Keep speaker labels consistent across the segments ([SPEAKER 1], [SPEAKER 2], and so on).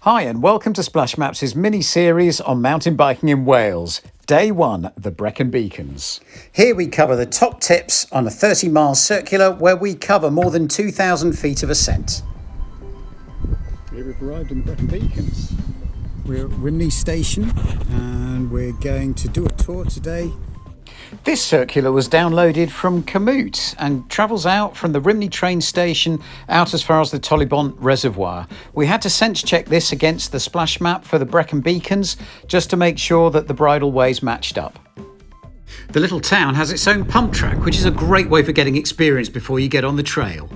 [SPEAKER 1] Hi and welcome to SplashMaps' mini-series on mountain biking in Wales. Day 1, the Brecon Beacons. Here we cover the top tips on a 30-mile circular where we cover more than 2,000 feet of ascent. Here we've arrived in the Brecon Beacons. We're at Rhymney station and we're going to do a tour today. This circular was downloaded from Komoot and travels out from the Rhymney train station out as far as the Tolybont Reservoir. We had to sense check this against the splash map for the Brecon Beacons just to make sure that the bridleways matched up. The little town has its own pump track, which is a great way for getting experience before you get on the trail.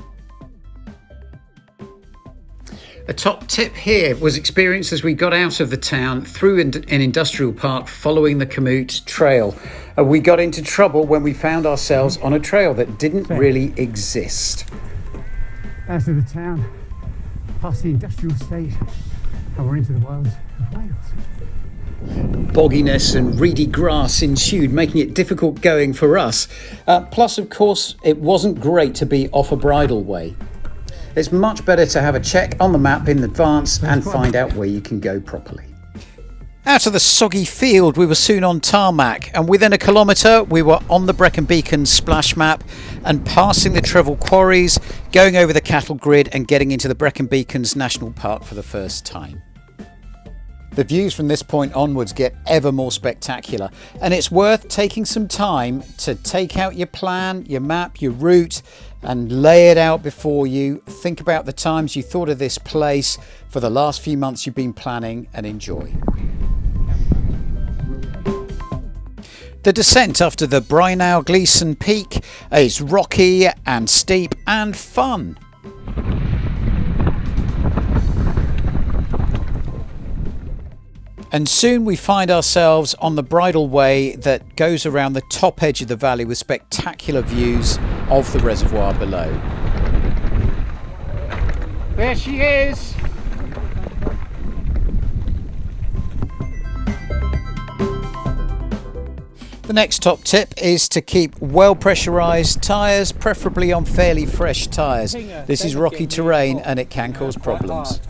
[SPEAKER 1] A top tip here was experienced as we got out of the town through an industrial park following the Komoot trail. We got into trouble when we found ourselves on a trail that didn't really exist.
[SPEAKER 2] Out of the town, past the industrial estate, and we're into the wilds of Wales.
[SPEAKER 1] Bogginess and reedy grass ensued, making it difficult going for us. Plus, of course, it wasn't great to be off a bridleway. It's much better to have a check on the map in advance and find out where you can go properly. Out of the soggy field, we were soon on tarmac, and within a kilometre we were on the Brecon Beacons splash map and passing the Trevel quarries, going over the cattle grid and getting into the Brecon Beacons National Park for the first time. The views from this point onwards get ever more spectacular, and it's worth taking some time to take out your plan, your map, your route, and lay it out before you. Think about the times you thought of this place for the last few months you've been planning, and enjoy. The descent after the Brynaw Gleeson Peak is rocky and steep and fun. And soon we find ourselves on the bridleway that goes around the top edge of the valley with spectacular views of the reservoir below.
[SPEAKER 2] There she is!
[SPEAKER 1] The next top tip is to keep well pressurised tyres, preferably on fairly fresh tyres. This is rocky terrain and it can cause problems.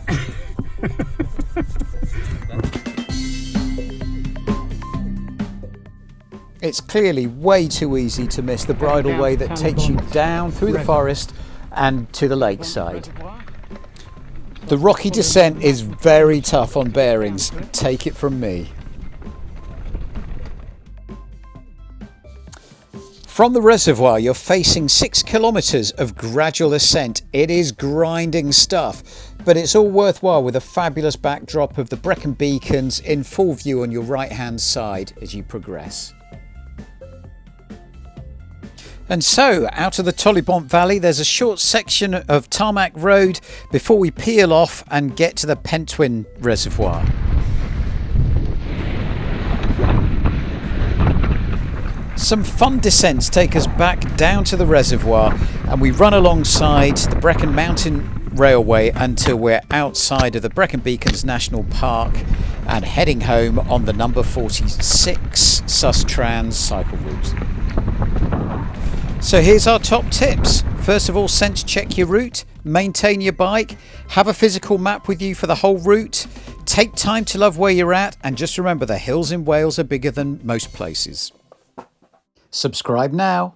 [SPEAKER 1] It's clearly way too easy to miss the bridleway that takes you down through the forest and to the lakeside. The rocky descent is very tough on bearings, take it from me. From the reservoir you're facing 6 kilometres of gradual ascent. It is grinding stuff, but it's all worthwhile with a fabulous backdrop of the Brecon Beacons in full view on your right hand side as you progress. And so, out of the Tolybont Valley, there's a short section of tarmac road before we peel off and get to the Pentwyn Reservoir. Some fun descents take us back down to the reservoir, and we run alongside the Brecon Mountain Railway until we're outside of the Brecon Beacons National Park and heading home on the number 46 Sustrans cycle route. So here's our top tips. First of all, sense check your route, maintain your bike, have a physical map with you for the whole route, take time to love where you're at, and just remember the hills in Wales are bigger than most places. Subscribe now.